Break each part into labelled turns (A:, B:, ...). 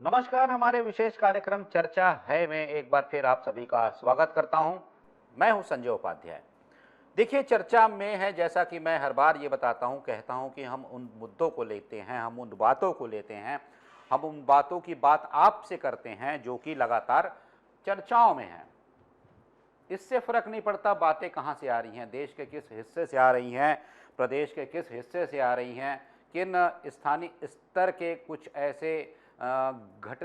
A: नमस्कार। हमारे विशेष कार्यक्रम चर्चा है में एक बार फिर आप सभी का स्वागत करता हूं। मैं हूं संजय उपाध्याय। देखिए, चर्चा में है, जैसा कि मैं हर बार ये बताता हूं, कहता हूं कि हम उन मुद्दों को लेते हैं, हम उन बातों को लेते हैं, हम उन बातों की बात आपसे करते हैं जो कि लगातार चर्चाओं में है। इससे फर्क नहीं पड़ता बातें कहाँ से आ रही हैं, देश के किस हिस्से से आ रही हैं, प्रदेश के किस हिस्से से आ रही हैं, किन स्थानीय स्तर के कुछ ऐसे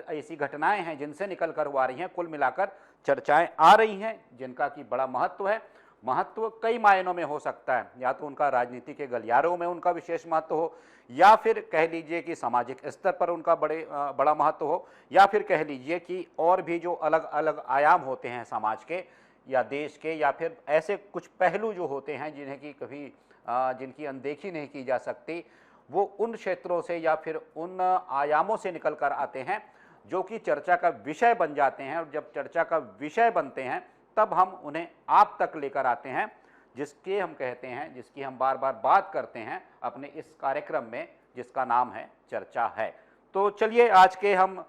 A: ऐसी घटनाएं हैं जिनसे निकल कर वो आ रही हैं। कुल मिलाकर चर्चाएं आ रही हैं जिनका कि बड़ा महत्व है। महत्व कई मायनों में हो सकता है, या तो उनका राजनीति के गलियारों में उनका विशेष महत्व हो, या फिर कह लीजिए कि सामाजिक स्तर पर उनका बड़ा महत्व हो, या फिर कह लीजिए कि और भी जो अलग अलग आयाम होते हैं समाज के या देश के, या फिर ऐसे कुछ पहलू जो होते हैं जिन्हें कि कभी जिनकी अनदेखी नहीं की जा सकती, वो उन क्षेत्रों से या फिर उन आयामों से निकल कर आते हैं जो कि चर्चा का विषय बन जाते हैं। और जब चर्चा का विषय बनते हैं तब हम उन्हें आप तक लेकर आते हैं, जिसके हम कहते हैं, जिसकी हम बार बार बात करते हैं अपने इस कार्यक्रम में, जिसका नाम है चर्चा है। तो चलिए आज के हम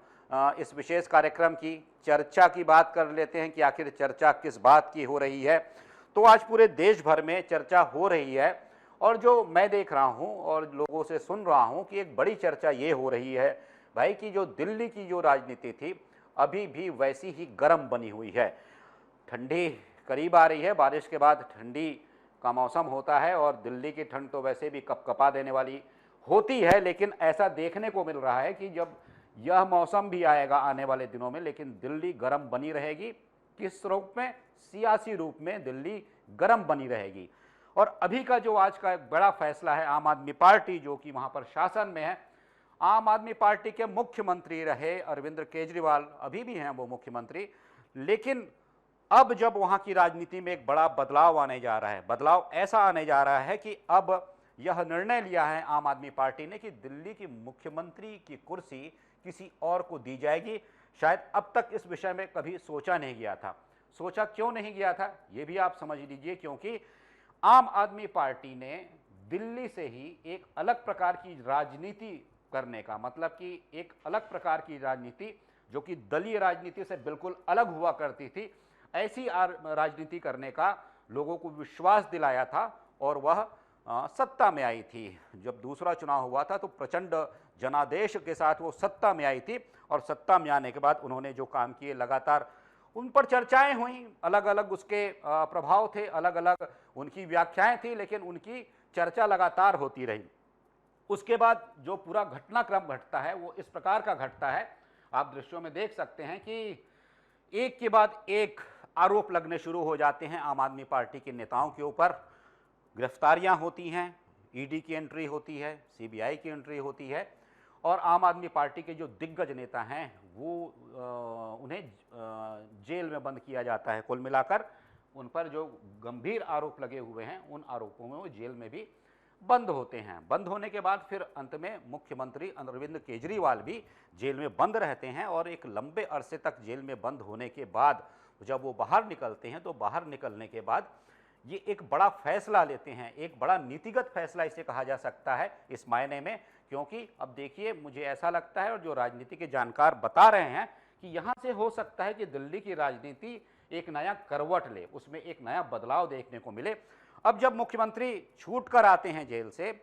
A: इस विशेष कार्यक्रम की चर्चा की बात कर लेते हैं कि आखिर चर्चा किस बात की हो रही है। तो आज पूरे देश भर में चर्चा हो रही है, और जो मैं देख रहा हूं और लोगों से सुन रहा हूं कि एक बड़ी चर्चा ये हो रही है भाई कि जो दिल्ली की जो राजनीति थी अभी भी वैसी ही गर्म बनी हुई है। ठंडी करीब आ रही है, बारिश के बाद ठंडी का मौसम होता है, और दिल्ली की ठंड तो वैसे भी कपकपा देने वाली होती है। लेकिन ऐसा देखने को मिल रहा है कि जब यह मौसम भी आएगा आने वाले दिनों में, लेकिन दिल्ली गर्म बनी रहेगी। किस रूप में? सियासी रूप में दिल्ली गर्म बनी रहेगी। और अभी का जो आज का एक बड़ा फैसला है, आम आदमी पार्टी जो कि वहां पर शासन में है, आम आदमी पार्टी के मुख्यमंत्री रहे अरविंद केजरीवाल, अभी भी हैं वो मुख्यमंत्री, लेकिन अब जब वहां की राजनीति में एक बड़ा बदलाव आने जा रहा है, बदलाव ऐसा आने जा रहा है कि अब यह निर्णय लिया है आम आदमी पार्टी ने कि दिल्ली की मुख्यमंत्री की कुर्सी किसी और को दी जाएगी। शायद अब तक इस विषय में कभी सोचा नहीं गया था। सोचा क्यों नहीं गया था ये भी आप समझ लीजिए, क्योंकि आम आदमी पार्टी ने दिल्ली से ही एक अलग प्रकार की राजनीति करने का, मतलब कि एक अलग प्रकार की राजनीति जो कि दलीय राजनीति से बिल्कुल अलग हुआ करती थी, ऐसी राजनीति करने का लोगों को विश्वास दिलाया था। और वह सत्ता में आई थी। जब दूसरा चुनाव हुआ था तो प्रचंड जनादेश के साथ वो सत्ता में आई थी, और सत्ता में आने के बाद उन्होंने जो काम किए, लगातार उन पर चर्चाएं हुई, अलग अलग उसके प्रभाव थे, अलग अलग उनकी व्याख्याएं थी, लेकिन उनकी चर्चा लगातार होती रही। उसके बाद जो पूरा घटनाक्रम घटता है वो इस प्रकार का घटता है, आप दृश्यों में देख सकते हैं कि एक के बाद एक आरोप लगने शुरू हो जाते हैं आम आदमी पार्टी के नेताओं के ऊपर। गिरफ्तारियां होती हैं, ईडी की एंट्री होती है, सीबीआई की एंट्री होती है, और आम आदमी पार्टी के जो दिग्गज नेता हैं वो उन्हें जेल में बंद किया जाता है। कुल मिलाकर उन पर जो गंभीर आरोप लगे हुए हैं उन आरोपों में वो जेल में भी बंद होते हैं। बंद होने के बाद फिर अंत में मुख्यमंत्री अरविंद केजरीवाल भी जेल में बंद रहते हैं, और एक लंबे अरसे तक जेल में बंद होने के बाद जब वो बाहर निकलते हैं तो बाहर निकलने के बाद ये एक बड़ा फैसला लेते हैं, एक बड़ा नीतिगत फैसला इसे कहा जा सकता है इस मायने में। क्योंकि अब देखिए, मुझे ऐसा लगता है और जो राजनीति के जानकार बता रहे हैं कि यहाँ से हो सकता है कि दिल्ली की राजनीति एक नया करवट ले, उसमें एक नया बदलाव देखने को मिले। अब जब मुख्यमंत्री छूट कर आते हैं जेल से,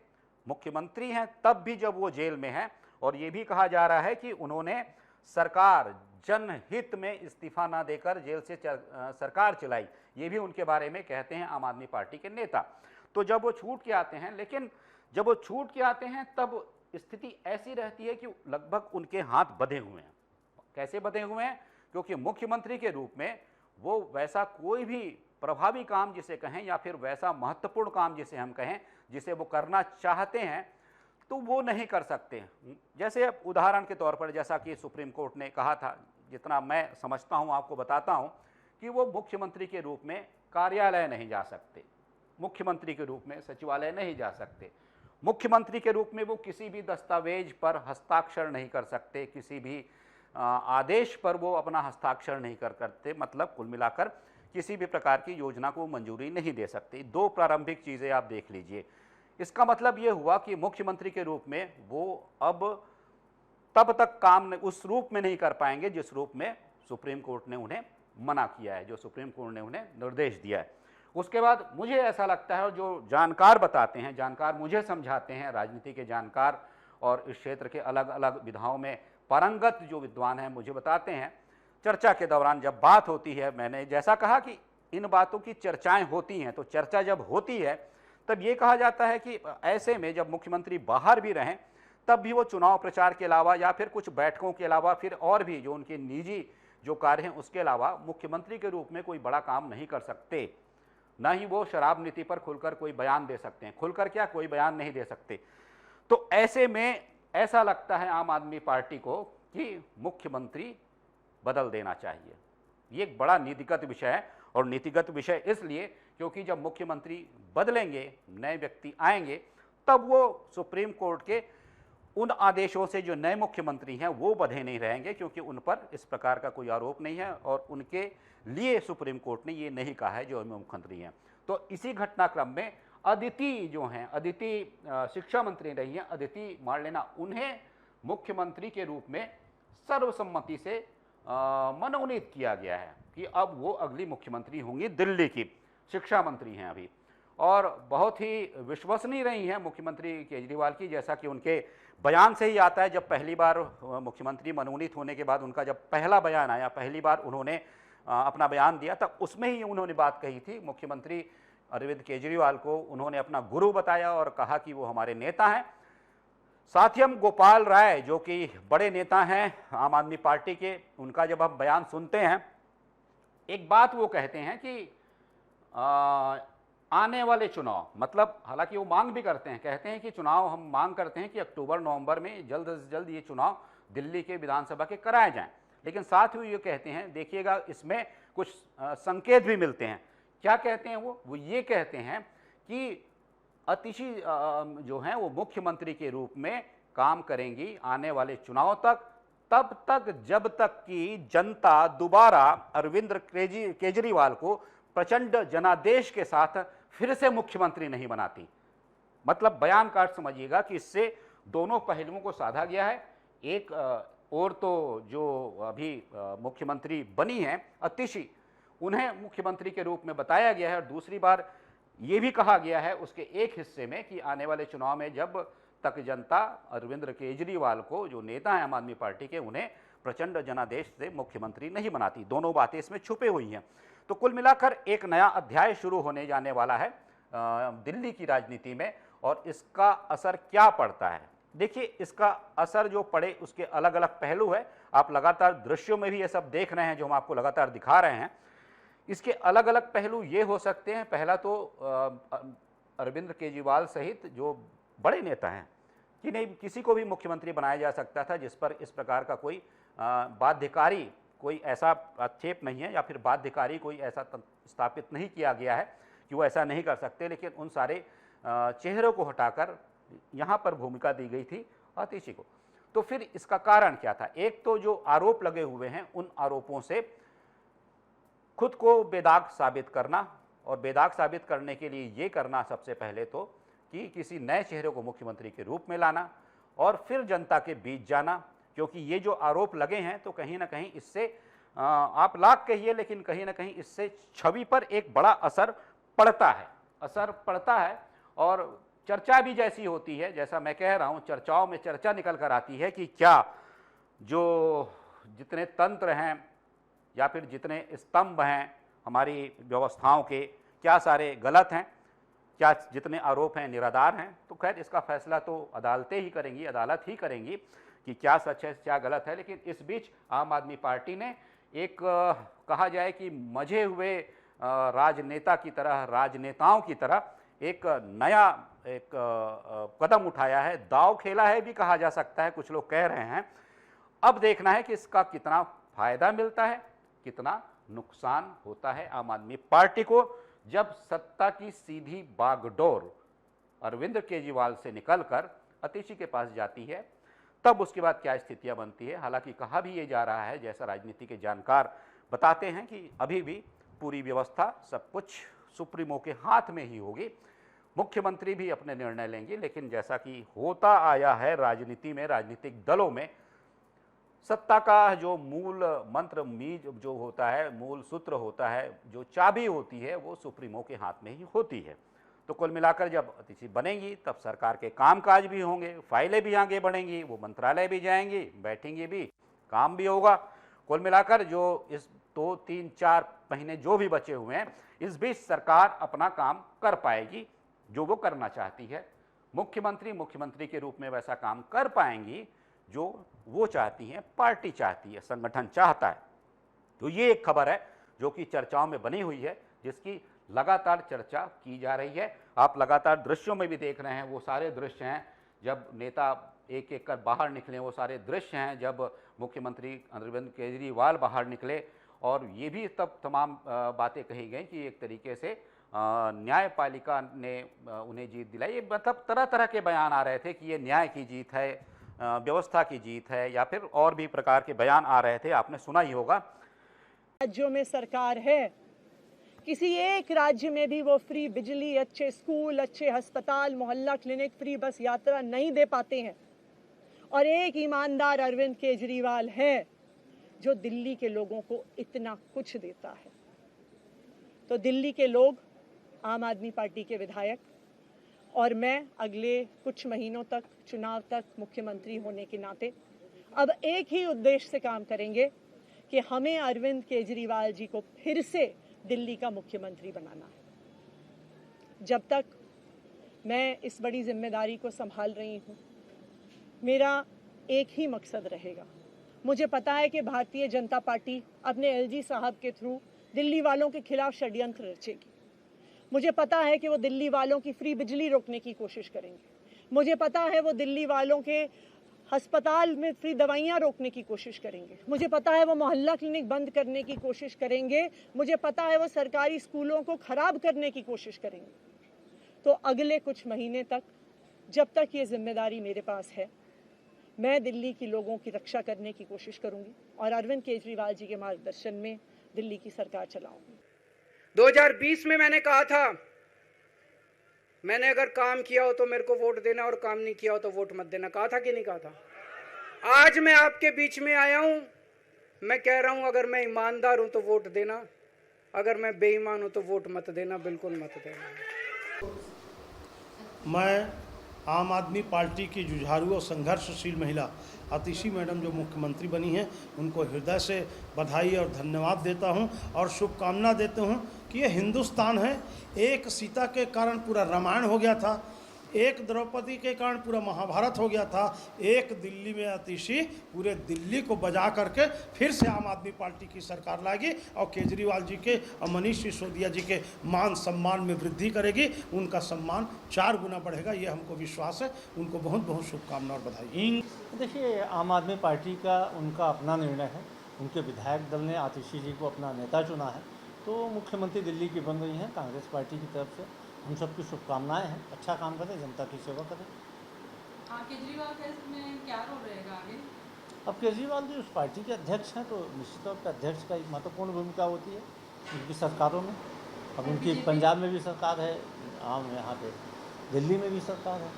A: मुख्यमंत्री हैं तब भी जब वो जेल में हैं, और ये भी कहा जा रहा है कि उन्होंने सरकार जनहित में इस्तीफा ना देकर जेल से सरकार चलाई, ये भी उनके बारे में कहते हैं आम आदमी पार्टी के नेता। तो जब वो छूट के आते हैं, लेकिन जब वो छूट के आते हैं तब स्थिति ऐसी रहती है कि लगभग उनके हाथ बंधे हुए हैं। कैसे बंधे हुए हैं? क्योंकि मुख्यमंत्री के रूप में वो वैसा कोई भी प्रभावी काम जिसे कहें, या फिर वैसा महत्वपूर्ण काम जिसे हम कहें, जिसे वो करना चाहते हैं, तो वो नहीं कर सकते। जैसे उदाहरण के तौर पर, जैसा कि सुप्रीम कोर्ट ने कहा था, जितना मैं समझता हूं आपको बताता हूं, कि वो मुख्यमंत्री के रूप में कार्यालय नहीं जा सकते, मुख्यमंत्री के रूप में सचिवालय नहीं जा सकते, मुख्यमंत्री के रूप में वो किसी भी दस्तावेज पर हस्ताक्षर नहीं कर सकते, किसी भी आदेश पर वो अपना हस्ताक्षर नहीं कर करते, मतलब कुल मिलाकर किसी भी प्रकार की योजना को मंजूरी नहीं दे सकते। दो प्रारंभिक चीज़ें आप देख लीजिए। इसका मतलब ये हुआ कि मुख्यमंत्री के रूप में वो अब तब तक काम उस रूप में नहीं कर पाएंगे जिस रूप में सुप्रीम कोर्ट ने उन्हें मना किया है, जो सुप्रीम कोर्ट ने उन्हें निर्देश दिया है। उसके बाद मुझे ऐसा लगता है, और जो जानकार बताते हैं, जानकार मुझे समझाते हैं, राजनीति के जानकार और इस क्षेत्र के अलग अलग विधाओं में पारंगत जो विद्वान हैं मुझे बताते हैं, चर्चा के दौरान जब बात होती है, मैंने जैसा कहा कि इन बातों की चर्चाएं होती हैं, तो चर्चा जब होती है तब ये कहा जाता है कि ऐसे में जब मुख्यमंत्री बाहर भी रहें तब भी वो चुनाव प्रचार के अलावा या फिर कुछ बैठकों के अलावा फिर और भी जो उनके निजी जो कार्य हैं उसके अलावा मुख्यमंत्री के रूप में कोई बड़ा काम नहीं कर सकते। ना ही वो शराब नीति पर खुलकर कोई बयान दे सकते हैं, खुलकर क्या कोई बयान नहीं दे सकते। तो ऐसे में ऐसा लगता है आम आदमी पार्टी को कि मुख्यमंत्री बदल देना चाहिए। ये एक बड़ा नीतिगत विषय है, और नीतिगत विषय इसलिए क्योंकि जब मुख्यमंत्री बदलेंगे, नए व्यक्ति आएंगे, तब वो सुप्रीम कोर्ट के उन आदेशों से जो नए मुख्यमंत्री हैं वो बंधे नहीं रहेंगे, क्योंकि उन पर इस प्रकार का कोई आरोप नहीं है और उनके लिए सुप्रीम कोर्ट ने ये नहीं कहा है जो मुख्यमंत्री हैं। तो इसी घटनाक्रम में अदिति जो हैं, अदिति शिक्षा मंत्री रही हैं, अदिति मार्लेना, उन्हें मुख्यमंत्री के रूप में सर्वसम्मति से मनोनीत किया गया है कि अब वो अगली मुख्यमंत्री होंगी। दिल्ली की शिक्षा मंत्री हैं अभी, और बहुत ही विश्वसनीय रही हैं मुख्यमंत्री केजरीवाल की, जैसा कि उनके बयान से ही आता है। जब पहली बार मुख्यमंत्री मनोनीत होने के बाद उनका जब पहला बयान आया, पहली बार उन्होंने अपना बयान दिया, तब उसमें ही उन्होंने बात कही थी। मुख्यमंत्री अरविंद केजरीवाल को उन्होंने अपना गुरु बताया और कहा कि वो हमारे नेता हैं। साथियम गोपाल राय जो कि बड़े नेता हैं आम आदमी पार्टी के, उनका जब हम बयान सुनते हैं, एक बात वो कहते हैं कि आने वाले चुनाव, मतलब हालांकि वो मांग भी करते हैं, कहते हैं कि चुनाव हम मांग करते हैं कि अक्टूबर नवंबर में जल्द से जल्द ये चुनाव दिल्ली के विधानसभा के कराए जाएं। लेकिन साथ ही ये कहते हैं, देखिएगा इसमें कुछ संकेत भी मिलते हैं। क्या कहते हैं वो ये कहते हैं कि अतिशी जो हैं वो मुख्यमंत्री के रूप में काम करेंगी आने वाले चुनाव तक, तब तक जब तक कि जनता दोबारा अरविंद केजरीवाल को प्रचंड जनादेश के साथ फिर से मुख्यमंत्री नहीं बनाती। मतलब बयान काट समझिएगा कि इससे दोनों पहलुओं को साधा गया है। एक और तो जो अभी मुख्यमंत्री बनी हैं अतिशी, उन्हें मुख्यमंत्री के रूप में बताया गया है, और दूसरी बार ये भी कहा गया है उसके एक हिस्से में कि आने वाले चुनाव में जब तक जनता अरविंद केजरीवाल को, जो नेता हैं आम आदमी पार्टी के, उन्हें प्रचंड जनादेश से मुख्यमंत्री नहीं बनाती। दोनों बातें इसमें छुपे हुई हैं। तो कुल मिलाकर एक नया अध्याय शुरू होने जाने वाला है दिल्ली की राजनीति में, और इसका असर क्या पड़ता है। देखिए, इसका असर जो पड़े उसके अलग अलग पहलू है। आप लगातार दृश्यों में भी ये सब देख रहे हैं जो हम आपको लगातार दिखा रहे हैं। इसके अलग अलग पहलू ये हो सकते हैं। पहला तो अरविंद केजरीवाल सहित जो बड़े नेता हैं कि नहीं, किसी को भी मुख्यमंत्री बनाया जा सकता था जिस पर इस प्रकार का कोई बाध्यकारी कोई ऐसा आक्षेप नहीं है, या फिर बाध्यकारी कोई ऐसा स्थापित नहीं किया गया है कि वो ऐसा नहीं कर सकते। लेकिन उन सारे चेहरों को हटाकर यहाँ पर भूमिका दी गई थी अतिशी को। तो फिर इसका कारण क्या था? एक तो जो आरोप लगे हुए हैं, उन आरोपों से खुद को बेदाग साबित करना, और बेदाग साबित करने के लिए ये करना सबसे पहले तो कि किसी नए चेहरे को मुख्यमंत्री के रूप में लाना, और फिर जनता के बीच जाना। क्योंकि ये जो आरोप लगे हैं तो कहीं ना कहीं इससे आप लाख कहिए, लेकिन कहीं ना कहीं इससे छवि पर एक बड़ा असर पड़ता है। और चर्चा भी जैसी होती है, जैसा मैं कह रहा हूँ, चर्चाओं में चर्चा निकल कर आती है कि क्या जो जितने तंत्र हैं या फिर जितने स्तंभ हैं हमारी व्यवस्थाओं के, क्या सारे गलत हैं, क्या जितने आरोप हैं निराधार हैं। तो खैर इसका फैसला तो अदालतें ही करेंगी, अदालत ही करेंगी कि क्या सच है क्या गलत है। लेकिन इस बीच आम आदमी पार्टी ने एक कहा जाए कि मजे हुए राजनेता की तरह, राजनेताओं की तरह एक नया एक कदम उठाया है, दांव खेला है भी कहा जा सकता है, कुछ लोग कह रहे हैं। अब देखना है कि इसका कितना फायदा मिलता है, कितना नुकसान होता है आम आदमी पार्टी को, जब सत्ता की सीधी बागडोर अरविंद केजरीवाल से निकलकर अतिशी के पास जाती है। तब उसके बाद क्या स्थितियां बनती है। हालांकि कहा भी ये जा रहा है, जैसा राजनीति के जानकार बताते हैं, कि अभी भी पूरी व्यवस्था सब कुछ सुप्रीमो के हाथ में ही होगी, मुख्यमंत्री भी अपने निर्णय लेंगे। लेकिन जैसा कि होता आया है राजनीति में, राजनीतिक दलों में, सत्ता का जो मूल मंत्र मीज जो होता है, मूल सूत्र होता है, जो चाबी होती है, वो सुप्रीमो के हाथ में ही होती है। तो कुल मिलाकर जब अतिथि बनेंगी तब सरकार के कामकाज भी होंगे, फाइलें भी आगे बढ़ेंगी, वो मंत्रालय भी जाएंगी, बैठेंगी भी, काम भी होगा। कुल मिलाकर जो इस 2, 3, 4 महीने जो भी बचे हुए हैं, इस बीच सरकार अपना काम कर पाएगी जो वो करना चाहती है। मुख्यमंत्री के रूप में वैसा काम कर पाएंगी जो वो चाहती हैं, पार्टी चाहती है, संगठन चाहता है। तो ये एक खबर है जो कि चर्चाओं में बनी हुई है, जिसकी लगातार चर्चा की जा रही है। आप लगातार दृश्यों में भी देख रहे हैं, वो सारे दृश्य हैं जब नेता एक एक कर बाहर निकले, वो सारे दृश्य हैं जब मुख्यमंत्री अरविंद केजरीवाल बाहर निकले। और ये भी तब तमाम बातें कही गई कि एक तरीके से न्यायपालिका ने उन्हें जीत दिलाई। ये मतलब तरह तरह के बयान आ रहे थे कि ये न्याय की जीत है, व्यवस्था की जीत है, या फिर और भी प्रकार के बयान आ रहे थे, आपने सुना ही होगा।
B: राज्यों में सरकार है, किसी एक राज्य में भी वो फ्री बिजली, अच्छे स्कूल, अच्छे अस्पताल, मोहल्ला क्लिनिक, फ्री बस यात्रा नहीं दे पाते हैं। और एक ईमानदार अरविंद केजरीवाल है जो दिल्ली के लोगों को इतना कुछ देता है। तो दिल्ली के लोग, आम आदमी पार्टी के विधायक और मैं अगले कुछ महीनों तक, चुनाव तक मुख्यमंत्री होने के नाते अब एक ही उद्देश्य से काम करेंगे कि हमें अरविंद केजरीवाल जी को फिर से दिल्ली का मुख्यमंत्री बनाना है। जब तक मैं इस बड़ी जिम्मेदारी को संभाल रही हूँ, मेरा एक ही मकसद रहेगा। मुझे पता है कि भारतीय जनता पार्टी अपने एलजी साहब के थ्रू दिल्ली वालों के खिलाफ षड्यंत्र रचेगी। मुझे पता है कि वो दिल्ली वालों की फ्री बिजली रोकने की कोशिश करेंगे। मुझे पता है वो दिल्ली वालों के अस्पताल में फ्री दवाइयाँ रोकने की कोशिश करेंगे। मुझे पता है वो मोहल्ला क्लिनिक बंद करने की कोशिश करेंगे। मुझे पता है वो सरकारी स्कूलों को खराब करने की कोशिश करेंगे। तो अगले कुछ महीने तक, जब तक ये जिम्मेदारी मेरे पास है, मैं दिल्ली के लोगों की रक्षा करने की कोशिश करूंगी और अरविंद केजरीवाल जी के मार्गदर्शन में दिल्ली की सरकार चलाऊंगी।
C: 2020 में मैंने कहा था, मैंने अगर काम किया हो तो मेरे को वोट देना और काम नहीं किया हो तो वोट मत देना। कहा था कि नहीं कहा था? आज मैं आपके बीच में आया हूं, मैं कह रहा हूं अगर मैं ईमानदार हूं तो वोट देना, अगर मैं बेईमान हूं तो वोट मत देना, बिल्कुल मत देना।
D: मैं आम आदमी पार्टी की जुझारू और संघर्षशील महिला आतिशी मैडम जो मुख्यमंत्री बनी हैं, उनको हृदय से बधाई और धन्यवाद देता हूं और शुभकामना देता हूं कि ये हिंदुस्तान है। एक सीता के कारण पूरा रामायण हो गया था, एक द्रौपदी के कारण पूरा महाभारत हो गया था, एक दिल्ली में आतिशी पूरे दिल्ली को बजा करके फिर से आम आदमी पार्टी की सरकार लाएगी और केजरीवाल जी के और मनीष सिसोदिया जी के मान सम्मान में वृद्धि करेगी। उनका सम्मान 4 गुना बढ़ेगा, ये हमको विश्वास है। उनको बहुत बहुत शुभकामना और बधाई।
E: देखिए, आम आदमी पार्टी का उनका अपना निर्णय है। उनके विधायक दल ने आतिशी जी को अपना नेता चुना है, तो मुख्यमंत्री दिल्ली की बन रही हैं कांग्रेस पार्टी की तरफ से। हम सबकी शुभकामनाएं हैं, अच्छा काम करें, जनता की सेवा करें।
F: केजरीवाल में क्या रोल रहेगा आगे?
E: अब केजरीवाल जी उस पार्टी के अध्यक्ष हैं, तो निश्चित तौर पर अध्यक्ष का एक महत्वपूर्ण भूमिका होती है उनकी सरकारों में। अब उनकी पंजाब में भी सरकार है, आम यहाँ पे दिल्ली में भी सरकार है।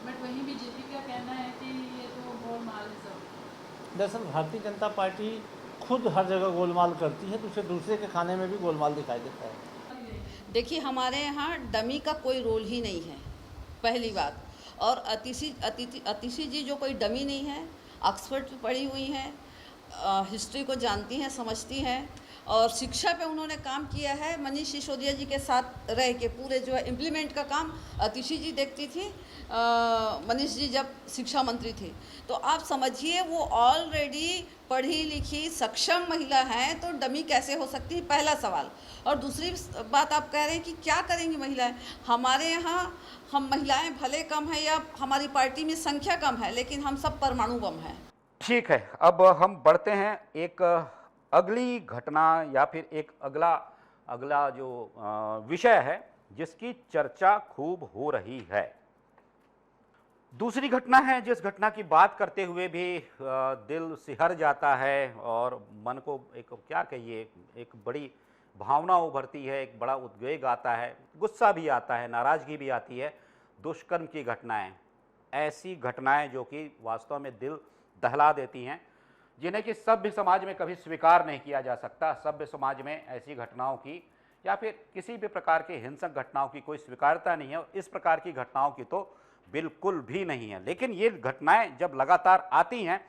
F: बट वहीं बीजेपी का कहना है कि ये तो गोलमाल है सब।
E: दरअसल भारतीय जनता पार्टी खुद हर जगह गोलमाल करती है, तो उसे दूसरे के खाने में भी गोलमाल दिखाई देता है।
G: देखिए, हमारे यहाँ डमी का कोई रोल ही नहीं है, पहली बात। और अतिशी जी जो कोई डमी नहीं है, ऑक्सफोर्ड में पढ़ी हुई हैं, हिस्ट्री को जानती हैं, समझती हैं, और शिक्षा पे उन्होंने काम किया है। मनीष सिसोदिया जी के साथ रह के पूरे जो है इम्प्लीमेंट का काम अतिशी जी देखती थी, मनीष जी जब शिक्षा मंत्री थे। तो आप समझिए वो ऑलरेडी पढ़ी लिखी सक्षम महिला हैं, तो डमी कैसे हो सकती है, पहला सवाल। और दूसरी बात, आप कह रहे हैं कि क्या करेंगी महिलाएं। हमारे यहाँ हम महिलाएं भले कम हैं या हमारी पार्टी में संख्या कम है, लेकिन हम सब परमाणु बम हैं।
A: ठीक है, अब हम बढ़ते हैं एक अगली घटना या फिर एक अगला जो विषय है जिसकी चर्चा खूब हो रही है। दूसरी घटना है जिस घटना की बात करते हुए भी दिल सिहर जाता है और मन को एक क्या कहिए, एक बड़ी भावना उभरती है, एक बड़ा उद्वेग आता है, गुस्सा भी आता है, नाराज़गी भी आती है। दुष्कर्म की घटनाएं, ऐसी घटनाएं जो कि वास्तव में दिल दहला देती हैं। जिन्हें कि सभ्य समाज में कभी स्वीकार नहीं किया जा सकता। सभ्य समाज में ऐसी घटनाओं की या फिर किसी भी प्रकार के हिंसक घटनाओं की कोई स्वीकारता नहीं है, और इस प्रकार की घटनाओं की तो बिल्कुल भी नहीं है। लेकिन ये घटनाएं जब लगातार आती हैं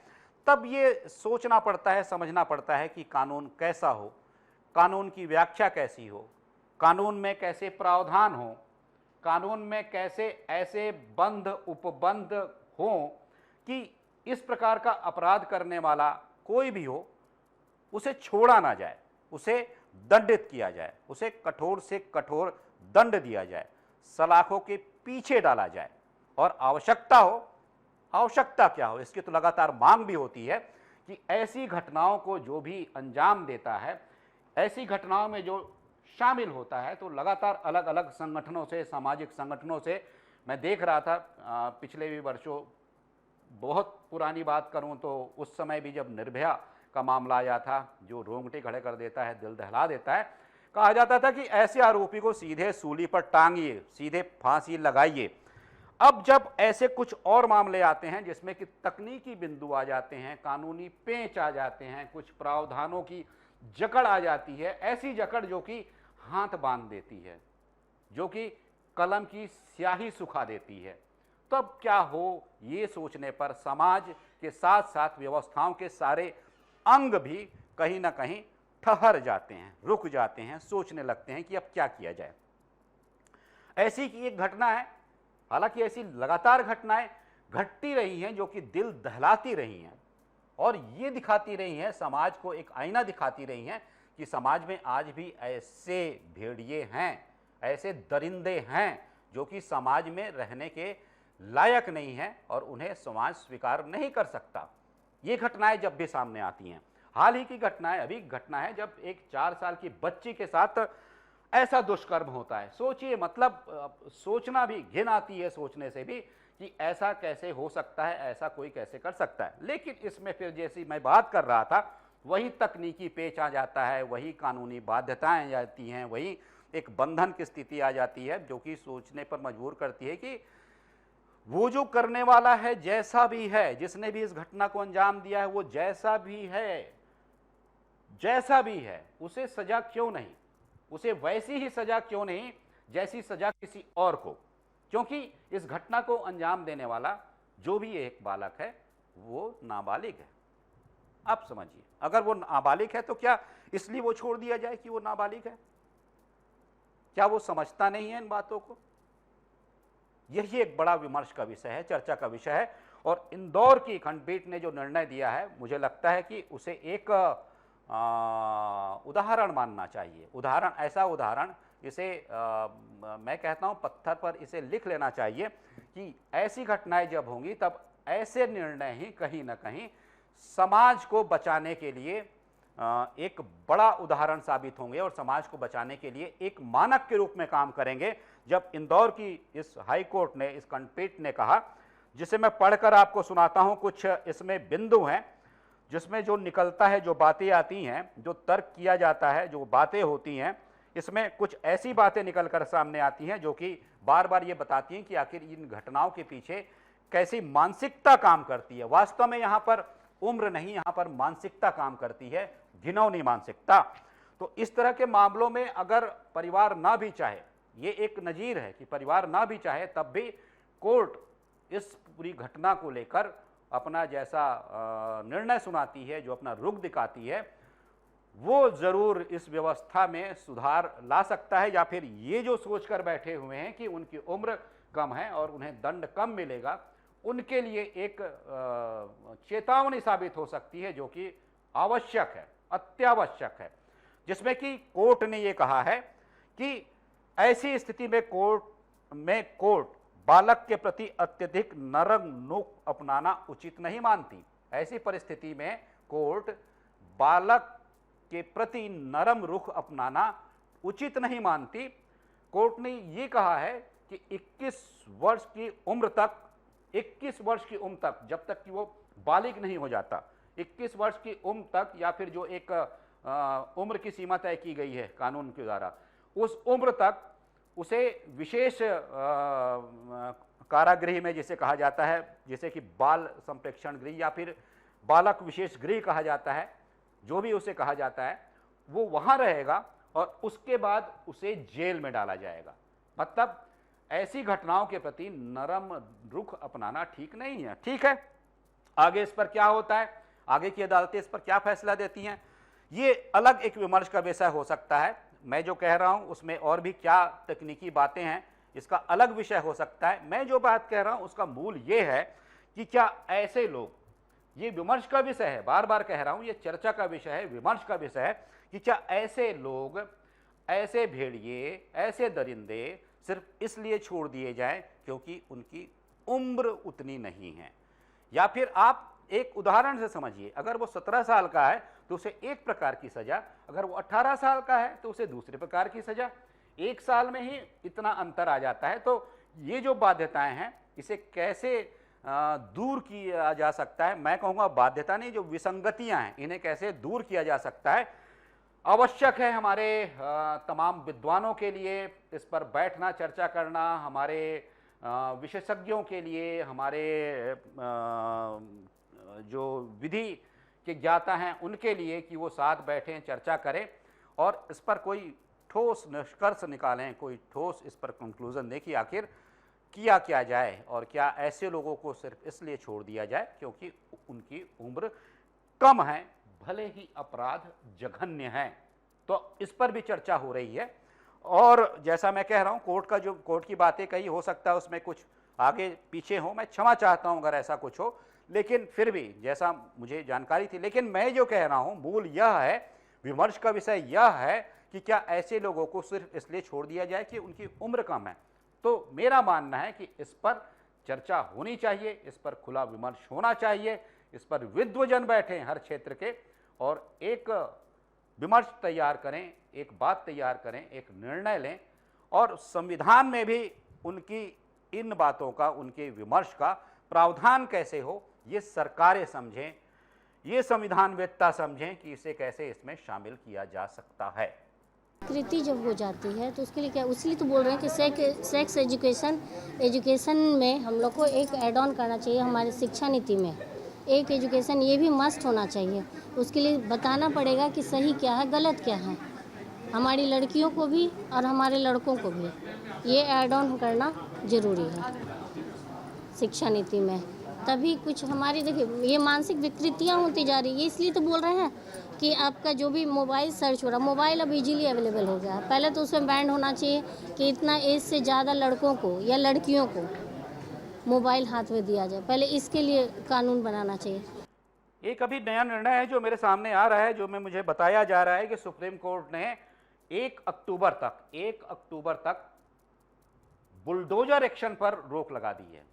A: तब ये सोचना पड़ता है, समझना पड़ता है कि कानून कैसा हो, कानून की व्याख्या कैसी हो, कानून में कैसे प्रावधान हो, कानून में कैसे ऐसे बंध उपबंध हों कि इस प्रकार का अपराध करने वाला कोई भी हो उसे छोड़ा ना जाए, उसे दंडित किया जाए, उसे कठोर से कठोर दंड दिया जाए, सलाखों के पीछे डाला जाए। और आवश्यकता हो, आवश्यकता क्या हो, इसकी तो लगातार मांग भी होती है कि ऐसी घटनाओं को जो भी अंजाम देता है, ऐसी घटनाओं में जो शामिल होता है, तो लगातार अलग अलग संगठनों से, सामाजिक संगठनों से मैं देख रहा था पिछले भी वर्षों, बहुत पुरानी बात करूं तो उस समय भी जब निर्भया का मामला आया था, जो रोंगटे खड़े कर देता है, दिल दहला देता है, कहा जाता था कि ऐसे आरोपी को सीधे सूली पर टांगिए, सीधे फांसी लगाइए। अब जब ऐसे कुछ और मामले आते हैं जिसमें कि तकनीकी बिंदु आ जाते हैं, कानूनी पेंच आ जाते हैं, कुछ प्रावधानों की जकड़ आ जाती है, ऐसी जकड़ जो कि हाथ बांध देती है, जो कि कलम की स्याही सुखा देती है, तब क्या हो, ये सोचने पर समाज के साथ साथ व्यवस्थाओं के सारे अंग भी कहीं ना कहीं ठहर जाते हैं, रुक जाते हैं, सोचने लगते हैं कि अब क्या किया जाए। ऐसी की एक घटना है, हालांकि ऐसी लगातार घटनाएं घटती रही हैं जो कि दिल दहलाती रही हैं और ये दिखाती रही हैं, समाज को एक आईना दिखाती रही हैं कि समाज में आज भी ऐसे भेड़िए हैं, ऐसे दरिंदे हैं जो कि समाज में रहने के लायक नहीं हैं और उन्हें समाज स्वीकार नहीं कर सकता। ये घटनाएं जब भी सामने आती हैं, हाल ही की घटनाएं, अभी घटना है जब एक 4 साल की बच्ची के साथ ऐसा दुष्कर्म होता है। सोचिए, मतलब सोचना भी घिन आती है, सोचने से भी कि ऐसा कैसे हो सकता है, ऐसा कोई कैसे कर सकता है। लेकिन इसमें फिर जैसी मैं बात कर रहा था, वही तकनीकी पेच आ जाता है, वही कानूनी बाध्यताएं आ जाती हैं, वही एक बंधन की स्थिति आ जाती है जो कि सोचने पर मजबूर करती है कि वो जो करने वाला है, जैसा भी है, जिसने भी इस घटना को अंजाम दिया है, वो जैसा भी है, उसे सजा क्यों नहीं, उसे वैसी ही सजा क्यों नहीं जैसी सजा किसी और को, क्योंकि इस घटना को अंजाम देने वाला जो भी एक बालक है वो नाबालिग है। आप समझिए, अगर वो नाबालिग है तो क्या इसलिए वो छोड़ दिया जाए कि वो नाबालिग है? क्या वो समझता नहीं है इन बातों को? यही एक बड़ा विमर्श का विषय है, चर्चा का विषय है। और इंदौर की खंडपीठ ने जो निर्णय दिया है, मुझे लगता है कि उसे एक उदाहरण मानना चाहिए। उदाहरण, ऐसा उदाहरण इसे मैं कहता हूं पत्थर पर इसे लिख लेना चाहिए कि ऐसी घटनाएं जब होंगी तब ऐसे निर्णय ही कहीं ना कहीं समाज को बचाने के लिए एक बड़ा उदाहरण साबित होंगे और समाज को बचाने के लिए एक मानक के रूप में काम करेंगे। जब इंदौर की इस हाई कोर्ट ने, इस खंडपीठ ने कहा, जिसे मैं पढ़कर आपको सुनाता हूं, कुछ इसमें बिंदु हैं जिसमें जो निकलता है, जो बातें आती हैं, जो तर्क किया जाता है, जो बातें होती हैं, इसमें कुछ ऐसी बातें निकलकर सामने आती हैं जो कि बार बार ये बताती हैं कि आखिर इन घटनाओं के पीछे कैसी मानसिकता काम करती है। वास्तव में यहाँ पर उम्र नहीं, यहाँ पर मानसिकता काम करती है, घिनौनी मानसिकता। तो इस तरह के मामलों में अगर परिवार ना भी चाहे, ये एक नजीर है कि परिवार ना भी चाहे, तब भी कोर्ट इस पूरी घटना को लेकर अपना जैसा निर्णय सुनाती है, जो अपना रुख दिखाती है, वो जरूर इस व्यवस्था में सुधार ला सकता है। या फिर ये जो सोचकर बैठे हुए हैं कि उनकी उम्र कम है और उन्हें दंड कम मिलेगा, उनके लिए एक चेतावनी साबित हो सकती है, जो कि आवश्यक है, अत्यावश्यक है, जिसमें कि कोर्ट ने ये कहा है कि ऐसी स्थिति में कोर्ट बालक के प्रति अत्यधिक नरम रुख अपनाना उचित नहीं मानती। ऐसी परिस्थिति में कोर्ट बालक के प्रति नरम रुख अपनाना उचित नहीं मानती। कोर्ट ने ये कहा है कि 21 वर्ष की उम्र तक, जब तक कि वो बालिग नहीं हो जाता, 21 वर्ष की उम्र तक, या फिर जो एक उम्र की सीमा तय की गई है कानून के द्वारा, उस उम्र तक उसे विशेष कारागृह में, जिसे कहा जाता है, जैसे कि बाल संप्रेक्षण गृह या फिर बालक विशेष गृह कहा जाता है, जो भी उसे कहा जाता है, वो वहाँ रहेगा और उसके बाद उसे जेल में डाला जाएगा। मतलब ऐसी घटनाओं के प्रति नरम रुख अपनाना ठीक नहीं है। ठीक है, आगे इस पर क्या होता है, आगे की अदालतें इस पर क्या फैसला देती हैं, ये अलग एक विमर्श का विषय हो सकता है। मैं जो कह रहा हूं उसमें और भी क्या तकनीकी बातें हैं, इसका अलग विषय हो सकता है। मैं जो बात कह रहा हूं उसका मूल ये है कि क्या ऐसे लोग, ये विमर्श का विषय है, बार बार कह रहा हूं, ये चर्चा का विषय है, विमर्श का विषय है कि क्या ऐसे लोग, ऐसे भेड़िए, ऐसे दरिंदे सिर्फ इसलिए छोड़ दिए जाएं क्योंकि उनकी उम्र उतनी नहीं है। या फिर आप एक उदाहरण से समझिए, अगर वो 17 साल का है तो उसे एक प्रकार की सजा, अगर वो 18 साल का है तो उसे दूसरे प्रकार की सजा। एक साल में ही इतना अंतर आ जाता है। तो ये जो बाध्यताएं हैं, इसे कैसे दूर किया जा सकता है, मैं कहूँगा बाध्यता नहीं, जो विसंगतियां हैं, इन्हें कैसे दूर किया जा सकता है, आवश्यक है हमारे तमाम विद्वानों के लिए इस पर बैठना, चर्चा करना, हमारे विशेषज्ञों के लिए, हमारे जो विधि के ज्ञाता हैं उनके लिए, कि वो साथ बैठें, चर्चा करें और इस पर कोई ठोस निष्कर्ष निकालें, कोई ठोस इस पर कंक्लूजन दें कि आखिर किया क्या जाए और क्या ऐसे लोगों को सिर्फ इसलिए छोड़ दिया जाए क्योंकि उनकी उम्र कम है, भले ही अपराध जघन्य हैं। तो इस पर भी चर्चा हो रही है। और जैसा मैं कह रहा हूं, कोर्ट की बातें कही, हो सकता है उसमें कुछ आगे पीछे हो, मैं क्षमा चाहता हूं अगर ऐसा कुछ हो, लेकिन फिर भी जैसा मुझे जानकारी थी, लेकिन मैं जो कह रहा हूं मूल यह है, विमर्श का विषय यह है कि क्या ऐसे लोगों को सिर्फ इसलिए छोड़ दिया जाए कि उनकी उम्र कम है। तो मेरा मानना है कि इस पर चर्चा होनी चाहिए, इस पर खुला विमर्श होना चाहिए, इस पर विद्वजन बैठें हर क्षेत्र के और एक विमर्श तैयार करें, एक बात तैयार करें, एक निर्णय लें और संविधान में भी उनकी इन बातों का, उनके विमर्श का प्रावधान कैसे हो, ये सरकारें समझें, ये संविधानवेत्ता समझें कि इसे कैसे इसमें शामिल किया जा सकता है।
H: कृति जब हो जाती है तो उसके लिए क्या, उसलिए तो बोल रहे हैं कि सेक्स एजुकेशन में हम लोग को एक ऐड ऑन करना चाहिए हमारी शिक्षा नीति में। एक एजुकेशन ये भी मस्ट होना चाहिए। उसके लिए बताना पड़ेगा कि सही क्या है, गलत क्या है, हमारी लड़कियों को भी और हमारे लड़कों को भी ये ऐड ऑन करना ज़रूरी है शिक्षा नीति में। तभी कुछ हमारी, देखिए ये मानसिक विकृतियाँ होती जा रही है, इसलिए तो बोल रहे हैं कि आपका जो भी मोबाइल सर्च हो रहा है, मोबाइल अब इजीली अवेलेबल हो गया है। पहले तो उसमें बैन होना चाहिए कि इतना एज से ज़्यादा लड़कों को या लड़कियों को मोबाइल हाथ में दिया जाए, पहले इसके लिए कानून बनाना चाहिए।
A: एक अभी नया निर्णय है जो मेरे सामने आ रहा है, जो मैं मुझे बताया जा रहा है कि सुप्रीम कोर्ट ने 1 अक्टूबर तक बुलडोजर एक्शन पर रोक लगा दी है।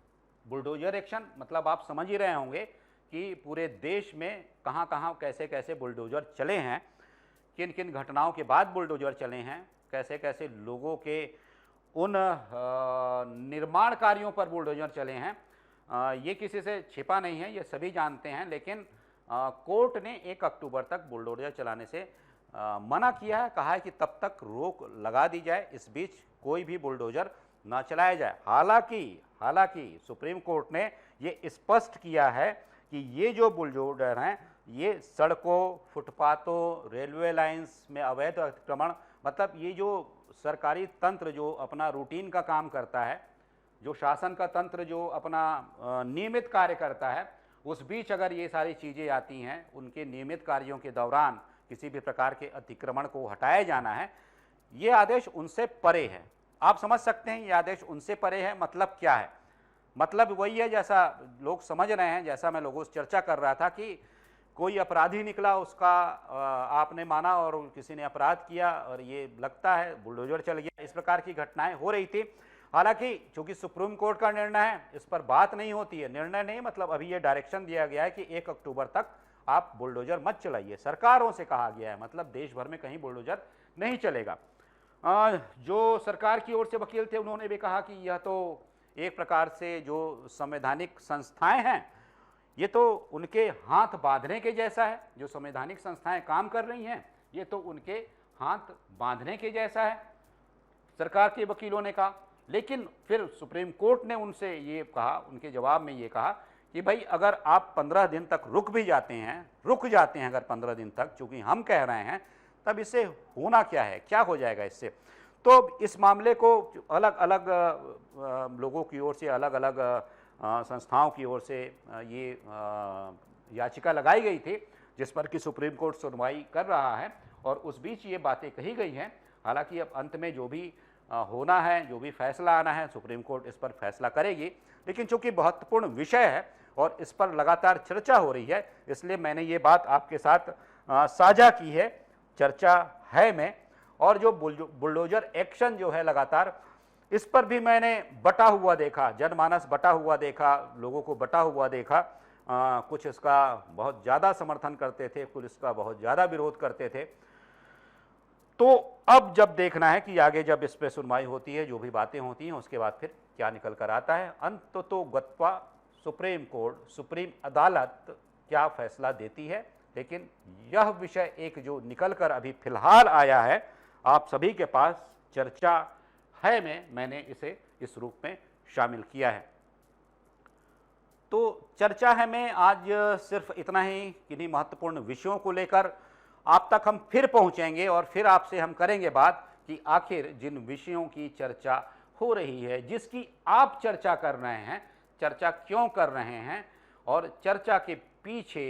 A: बुलडोजर एक्शन मतलब आप समझ ही रहे होंगे कि पूरे देश में कहां कहां कैसे कैसे बुलडोजर चले हैं, किन किन घटनाओं के बाद बुलडोजर चले हैं, कैसे कैसे लोगों के उन निर्माण कार्यों पर बुलडोजर चले हैं। ये किसी से छिपा नहीं है, ये सभी जानते हैं। लेकिन कोर्ट ने 1 अक्टूबर तक बुलडोजर चलाने से मना किया है, कहा है कि तब तक रोक लगा दी जाए, इस बीच कोई भी बुलडोजर ना चलाया जाए। हालांकि सुप्रीम कोर्ट ने ये स्पष्ट किया है कि ये जो बुलडोजर हैं ये सड़कों, फुटपाथों, रेलवे लाइंस में अवैध अतिक्रमण, मतलब ये जो सरकारी तंत्र जो अपना रूटीन का काम करता है, जो शासन का तंत्र जो अपना नियमित कार्य करता है, उस बीच अगर ये सारी चीज़ें आती हैं, उनके नियमित कार्यों के दौरान किसी भी प्रकार के अतिक्रमण को हटाया जाना है, ये आदेश उनसे परे है। आप समझ सकते हैं ये आदेश उनसे परे है, मतलब क्या है? मतलब वही है जैसा लोग समझ रहे हैं, जैसा मैं लोगों से चर्चा कर रहा था कि कोई अपराधी निकला, उसका आपने माना और किसी ने अपराध किया और ये लगता है बुलडोजर चल गया, इस प्रकार की घटनाएं हो रही थी। हालांकि चूंकि सुप्रीम कोर्ट का निर्णय है, इस पर बात नहीं होती है। निर्णय नहीं मतलब अभी ये डायरेक्शन दिया गया है कि 1 अक्टूबर तक आप बुलडोजर मत चलाइए, सरकारों से कहा गया है, मतलब देश भर में कहीं बुलडोजर नहीं चलेगा। जो सरकार की ओर से वकील थे उन्होंने भी कहा कि यह तो एक प्रकार से जो संवैधानिक संस्थाएं हैं, ये तो उनके हाथ बांधने के जैसा है। जो संवैधानिक संस्थाएं काम कर रही हैं, ये तो उनके हाथ बांधने के जैसा है, सरकार के वकीलों ने कहा। लेकिन फिर सुप्रीम कोर्ट ने उनसे ये कहा, उनके जवाब में ये कहा कि भाई अगर आप 15 दिन तक रुक जाते हैं अगर 15 दिन तक, चूंकि हम कह रहे हैं, तब इससे होना क्या है, क्या हो जाएगा इससे। तो इस मामले को अलग अलग लोगों की ओर से, अलग अलग संस्थाओं की ओर से ये याचिका लगाई गई थी, जिस पर कि सुप्रीम कोर्ट सुनवाई कर रहा है, और उस बीच ये बातें कही गई हैं। हालांकि अब अंत में जो भी होना है, जो भी फैसला आना है, सुप्रीम कोर्ट इस पर फैसला करेगी। लेकिन चूंकि महत्वपूर्ण विषय है और इस पर लगातार चर्चा हो रही है, इसलिए मैंने ये बात आपके साथ साझा की है चर्चा है में। और जो बुलडोजर एक्शन जो है लगातार, इस पर भी मैंने बटा हुआ देखा, जनमानस बटा हुआ देखा, लोगों को बटा हुआ देखा। कुछ इसका बहुत ज़्यादा समर्थन करते थे, कुछ इसका बहुत ज़्यादा विरोध करते थे। तो अब जब देखना है कि आगे जब इस पर सुनवाई होती है, जो भी बातें होती हैं, उसके बाद फिर क्या निकल कर आता है। अंत तो गत्वा सुप्रीम कोर्ट, सुप्रीम अदालत क्या फैसला देती है। लेकिन यह विषय एक जो निकल कर अभी फिलहाल आया है आप सभी के पास, चर्चा है में मैंने इसे इस रूप में शामिल किया है। तो चर्चा है में आज सिर्फ इतना ही, किन्हीं महत्वपूर्ण विषयों को लेकर आप तक हम फिर पहुंचेंगे और फिर आपसे हम करेंगे बात कि आखिर जिन विषयों की चर्चा हो रही है, जिसकी आप चर्चा कर रहे हैं, चर्चा क्यों कर रहे हैं और चर्चा के पीछे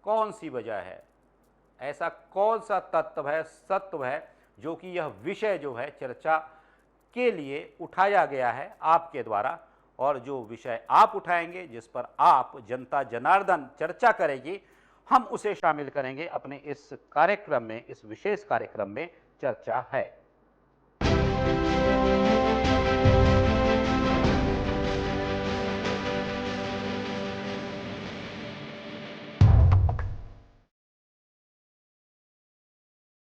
A: कौन सी वजह है, ऐसा कौन सा तत्व है, सत्व है जो कि यह विषय जो है चर्चा के लिए उठाया गया है आपके द्वारा, और जो विषय आप उठाएंगे, जिस पर आप जनता जनार्दन चर्चा करेगी, हम उसे शामिल करेंगे अपने इस कार्यक्रम में, इस विशेष कार्यक्रम में चर्चा है।